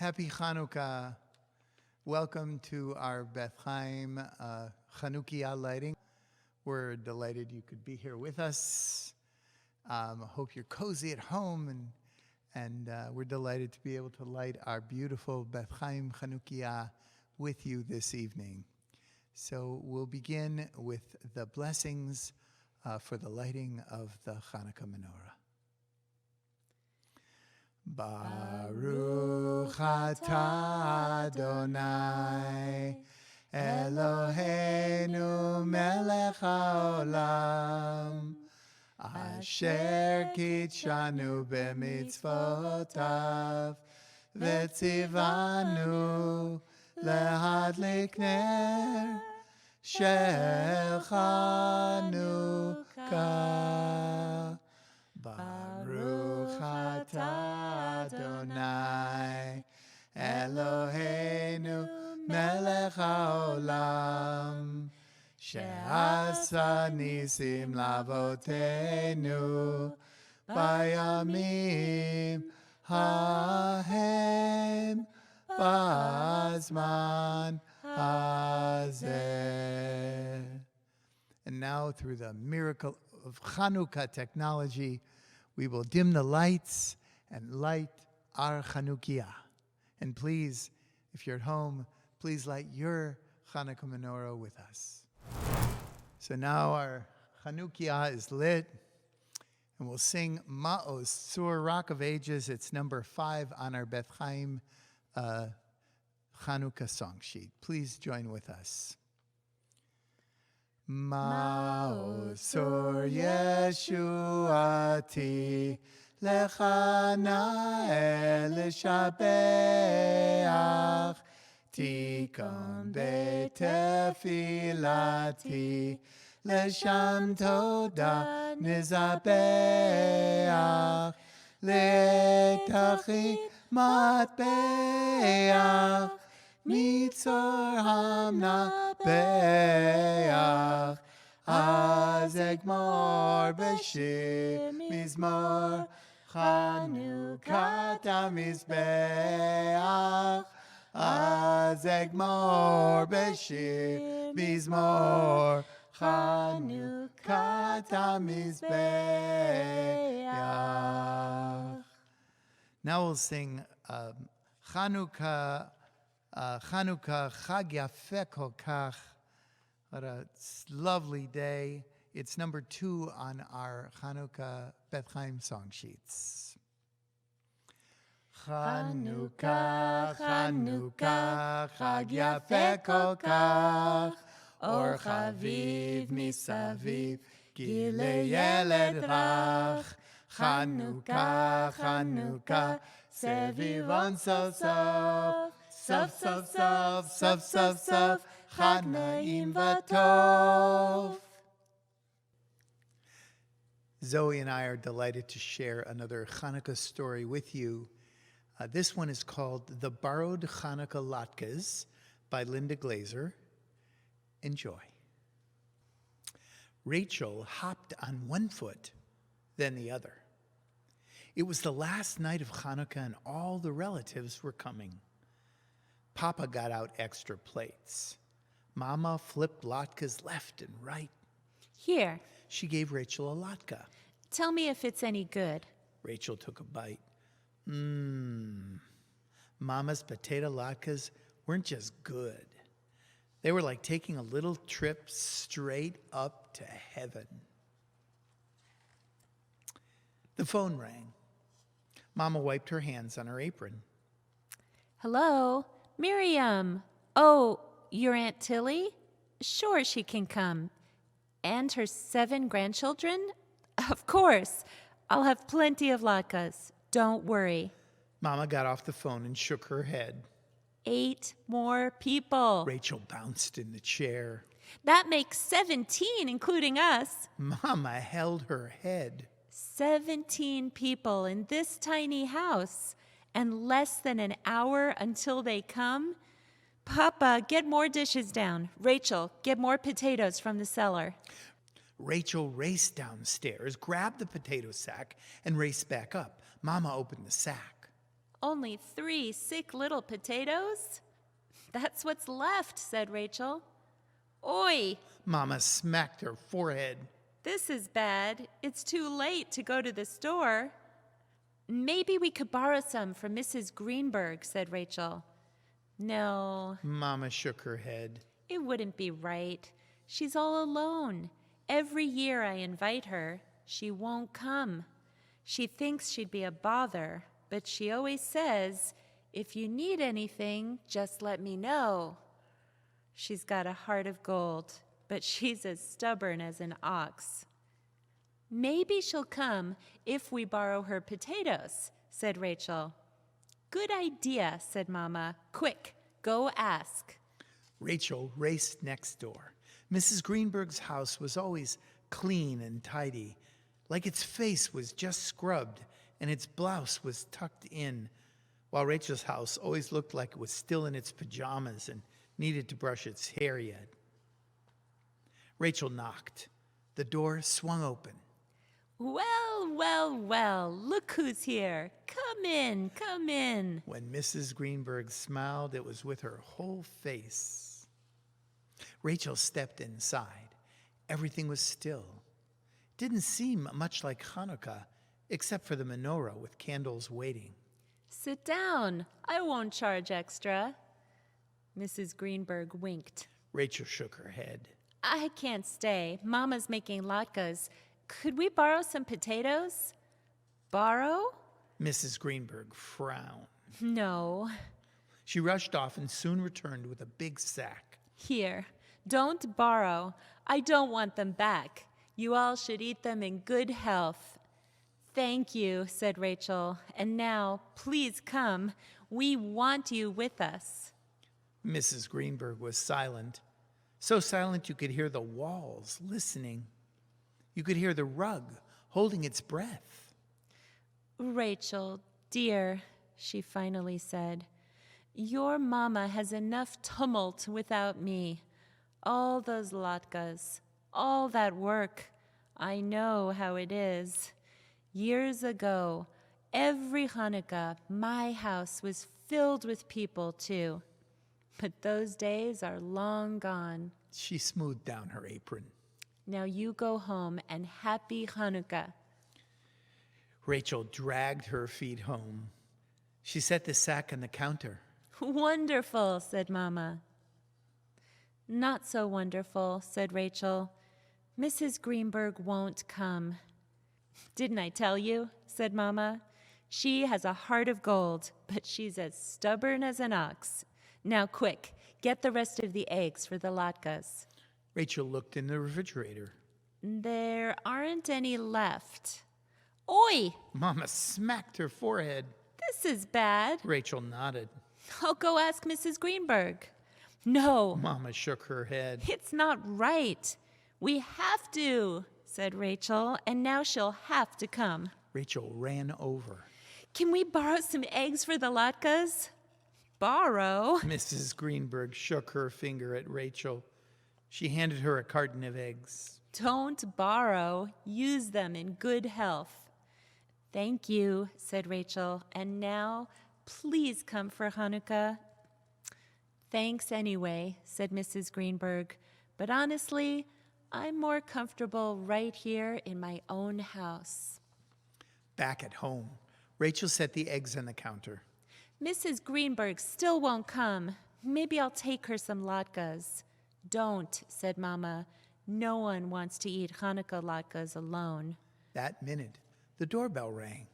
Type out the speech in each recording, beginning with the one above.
Happy Hanukkah. Welcome to our Beth Chaim Chanukiah lighting. We're delighted you could be here with us. Hope you're cozy at home, and we're delighted to be able to light our beautiful Beth Chaim Chanukiah with you this evening. So we'll begin with the blessings for the lighting of the Hanukkah menorah. Baruch atah Adonai Eloheinu melech haolam asher kitshanu b'mitzvotav v'tzivanu lehadlik ner shel Chanukah. Baruch atah Adonai Eloheinu melech haolam she'asa nisim lavotenu bayamim hahem bazman hazeh. And now, through the miracle of Hanukkah technology, we will dim the lights and light our Chanukiah. And please, if you're at home, please light your Hanukkah menorah with us. So now our Chanukiah is lit, and we'll sing Ma'os, Sur, Rock of Ages. It's number 5 on our Beth Chaim Hanukkah song sheet. Please join with us. Ma'os Sur Yeshuati Lecha na'eh l'shabeach Tikon betefilati L'sham toda nizabeach L'tachi matbeach Mitzor hamna beach Az egmor b'shir mizmor Chanukah mizbeach Az egmor b'shir mizmor Chanukah mizbeach. Now we'll sing Chanukah Chag Yafeh Kol Kach. What a lovely day. It's number 2 on our Hanukkah Beth Chaim song sheets. Chanukah, Chanukah, Chag Yafeh Kol Kach, Or Chaviv Misaviv, Gilei Yeled Rach. Chanukah, Chanukah, Sevivon Sof Sof, Sof Sof Sof, Sof Sof Sof, Chag Na'im V'Tov. Zoe and I are delighted to share another Hanukkah story with you. This one is called The Borrowed Hanukkah Latkes by Linda Glazer. Enjoy. Rachel hopped on one foot, then the other. It was the last night of Hanukkah and all the relatives were coming. Papa got out extra plates. Mama flipped latkes left and right. Here. She gave Rachel a latke. Tell me if it's any good. Rachel took a bite. Mama's potato latkes weren't just good. They were like taking a little trip straight up to heaven. The phone rang. Mama wiped her hands on her apron. Hello, Miriam. Oh, your Aunt Tilly? Sure, she can come. And her 7 grandchildren? Of course. I'll have plenty of latkes. Don't worry. Mama got off the phone and shook her head. 8 more people. Rachel bounced in the chair. That makes 17, including us. Mama held her head. 17 people in this tiny house, and less than an hour until they come? Papa, get more dishes down. Rachel, get more potatoes from the cellar. Rachel raced downstairs, grabbed the potato sack, and raced back up. Mama opened the sack. Only 3 sick little potatoes? That's what's left, said Rachel. Oi! Mama smacked her forehead. This is bad. It's too late to go to the store. Maybe we could borrow some from Mrs. Greenberg, said Rachel. No, Mama shook her head. it wouldn't be right. She's all alone. Every year I invite her, she won't come. She thinks she'd be a bother, but she always says, if you need anything, just let me know. She's got a heart of gold, but she's as stubborn as an ox. Maybe she'll come if we borrow her potatoes, said Rachel. Good idea, said Mama. Quick, go ask. Rachel raced next door. Mrs. Greenberg's house was always clean and tidy, like its face was just scrubbed and its blouse was tucked in, while Rachel's house always looked like it was still in its pajamas and needed to brush its hair yet. Rachel knocked. The door swung open. Well, well, well, look who's here. Come in, come in. When Mrs. Greenberg smiled, it was with her whole face. Rachel stepped inside. Everything was still. Didn't seem much like Hanukkah, except for the menorah with candles waiting. Sit down. I won't charge extra. Mrs. Greenberg winked. Rachel shook her head. I can't stay. Mama's making latkes. Could we borrow some potatoes? Borrow? Mrs. Greenberg frowned. No. She rushed off and soon returned with a big sack. Here, don't borrow. I don't want them back. You all should eat them in good health. Thank you, said Rachel. And now, please come. We want you with us. Mrs. Greenberg was silent. So silent you could hear the walls listening. You could hear the rug holding its breath. Rachel, dear, she finally said, your mama has enough tumult without me. All those latkes, all that work. I know how it is. Years ago, every Hanukkah, my house was filled with people too. But those days are long gone. She smoothed down her apron. Now you go home and happy Hanukkah. Rachel dragged her feet home. She set the sack on the counter. Wonderful, said Mama. Not so wonderful, said Rachel. Mrs. Greenberg won't come. Didn't I tell you, said Mama. She has a heart of gold, but she's as stubborn as an ox. Now quick, get the rest of the eggs for the latkes. Rachel looked in the refrigerator. There aren't any left. Oi! Mama smacked her forehead. This is bad. Rachel nodded. I'll go ask Mrs. Greenberg. No, Mama shook her head. it's not right. We have to, said Rachel, and now she'll have to come. Rachel ran over. Can we borrow some eggs for the latkes? Borrow? Mrs. Greenberg shook her finger at Rachel. She handed her a carton of eggs. Don't borrow. Use them in good health. Thank you, said Rachel. And now, please come for Hanukkah. Thanks anyway, said Mrs. Greenberg. But honestly, I'm more comfortable right here in my own house. Back at home, Rachel set the eggs on the counter. Mrs. Greenberg still won't come. Maybe I'll take her some latkes. Don't, said Mama. No one wants to eat Hanukkah latkes alone. That minute, the doorbell rang.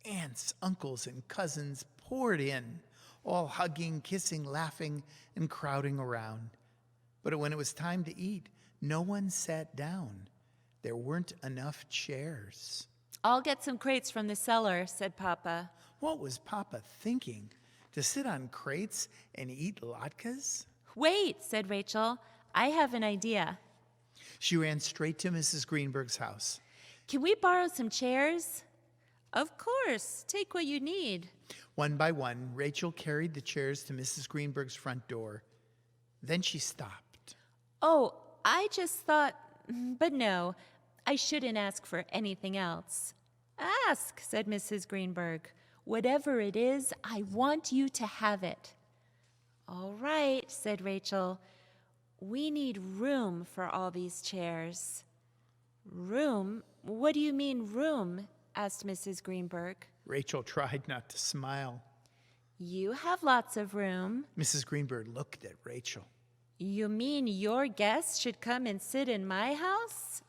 Aunts, uncles, and cousins poured in, all hugging, kissing, laughing, and crowding around. But when it was time to eat, no one sat down. There weren't enough chairs. I'll get some crates from the cellar, said Papa. What was Papa thinking? To sit on crates and eat latkes? Wait, said Rachel. I have an idea. She ran straight to Mrs. Greenberg's house. Can we borrow some chairs? Of course. Take what you need. One by one, Rachel carried the chairs to Mrs. Greenberg's front door. Then she stopped. Oh, I just thought, but no, I shouldn't ask for anything else. Ask, said Mrs. Greenberg. Whatever it is, I want you to have it." "All right," said Rachel. "We need room for all these chairs." "Room? What do you mean, room?" asked Mrs. Greenberg. Rachel tried not to smile. "You have lots of room." Mrs. Greenberg looked at Rachel. "You mean your guests should come and sit in my house?"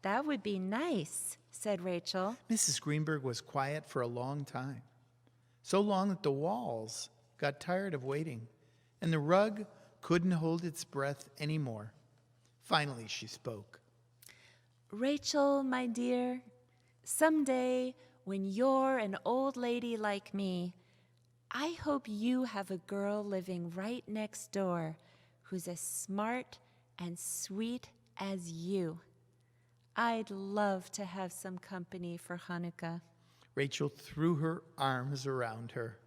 "That would be nice," said Rachel. Mrs. Greenberg was quiet for a long time, so long that the walls got tired of waiting, and the rug couldn't hold its breath anymore. Finally, she spoke. "Rachel, my dear, someday when you're an old lady like me, I hope you have a girl living right next door who's as smart and sweet as you. I'd love to have some company for Hanukkah." Rachel threw her arms around her.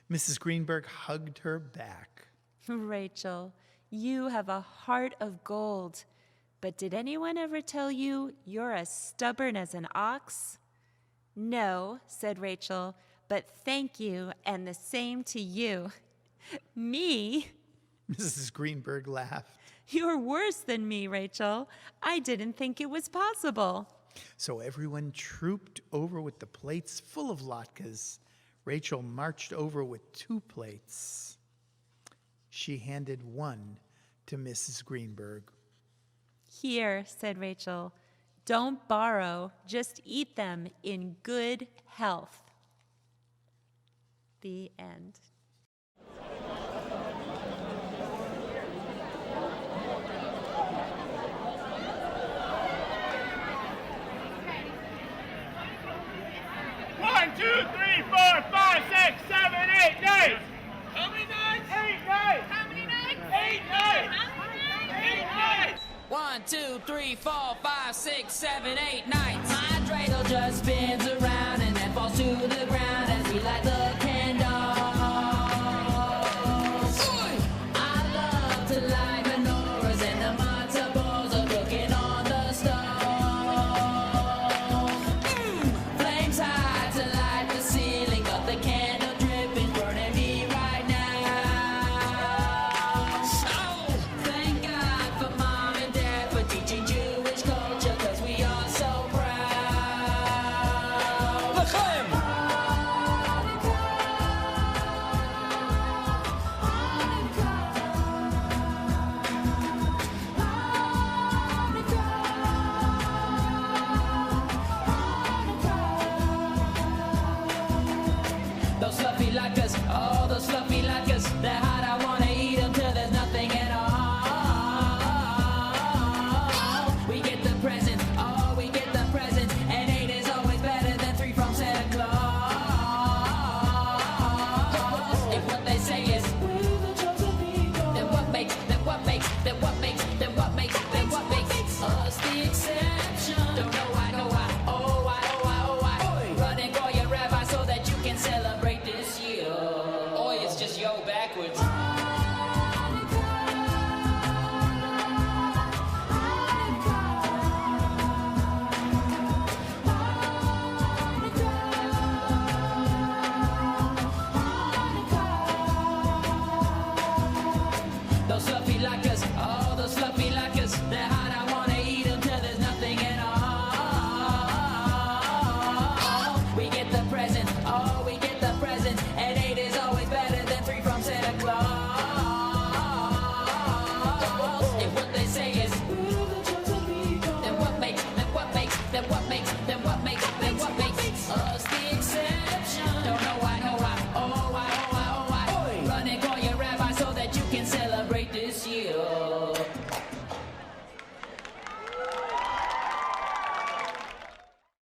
Mrs. Greenberg hugged her back. "Rachel, you have a heart of gold. But did anyone ever tell you you're as stubborn as an ox?" "No," said Rachel, "but thank you, and the same to you." "Me?" Mrs. Greenberg laughed. "You're worse than me, Rachel. I didn't think it was possible." So everyone trooped over with the plates full of latkes. Rachel marched over with 2 plates. She handed one to Mrs. Greenberg. "Here," said Rachel. "Don't borrow. Just eat them in good health." The end. One, 2, 3, 4, 5, 6, 7, 8 nights. How many nights? 8 nights. How many nights? 8 nights. How many nights? 8 nights. 1, 2, 3, 4, 5, 6, 7, 8 nights. My dreidel just spins around and then falls to the ground as we light the candles. I love to light menorahs and the matzo balls are cooking on the stove. Flames high to light the ceiling, but the candle drip is burning me right now. So thank God for Mom and Dad for teaching Jewish culture, 'cause we are so proud. L'chaim! Those fluffy latkes, oh, those fluffy latkes, they're hot, I wanna eat them till there's nothing at all. We get the presents, oh, we get the presents, and 8 is always better than 3 from Santa Claus. If what they say is, we're the chosen people, then what makes us the exception? Don't know why, oh why, run and call your rabbi so that you can celebrate this year. Oi, it's just yo backwards. Those fluffy latkes, oh, those fluffy latkes, they're hot, I wanna eat them till there's nothing at all. We get the presents, oh, we get the presents, and 8 is always better than 3 from Santa Claus. If what they say is, we're the chosen people, then what makes us the exception? Don't know why, oh why, run and call your rabbi so that you can celebrate this year.